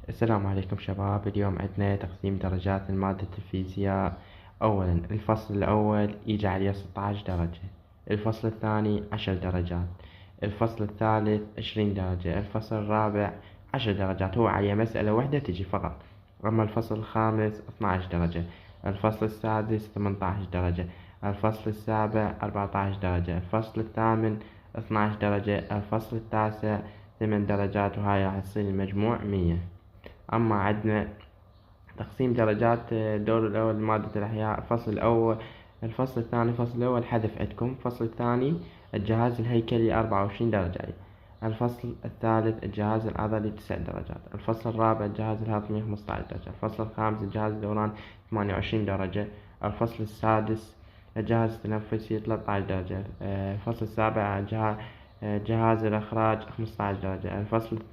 السلام عليكم شباب. اليوم عندنا تقسيم درجات لمادة الفيزياء. أولا الفصل الأول يجي عليه 16 درجة، الفصل الثاني 10 درجات، الفصل الثالث 20 درجة، الفصل الرابع 10 درجات، هو عليه مسألة واحدة تجي فقط. أما الفصل الخامس 12 درجة، الفصل السادس 18 درجة، الفصل السابع 14 درجة، الفصل الثامن 12 درجة، الفصل التاسع 8 درجات، وهاي راح تصير المجموع 100. أما عندنا تقسيم درجات الدور الأول مادة الأحياء. الفصل الثاني الفصل الأول حذف عندكم، الفصل الثاني الجهاز الهيكلي 24 درجة، الفصل الثالث الجهاز العضلي 9 درجات، الفصل الرابع الجهاز الهضمي 15 درجة، الفصل الخامس الجهاز الدوران 28 درجة، الفصل السادس الجهاز التنفسي 13 درجة، الفصل السابع جهاز الإخراج 15 درجة، الفصل الثامن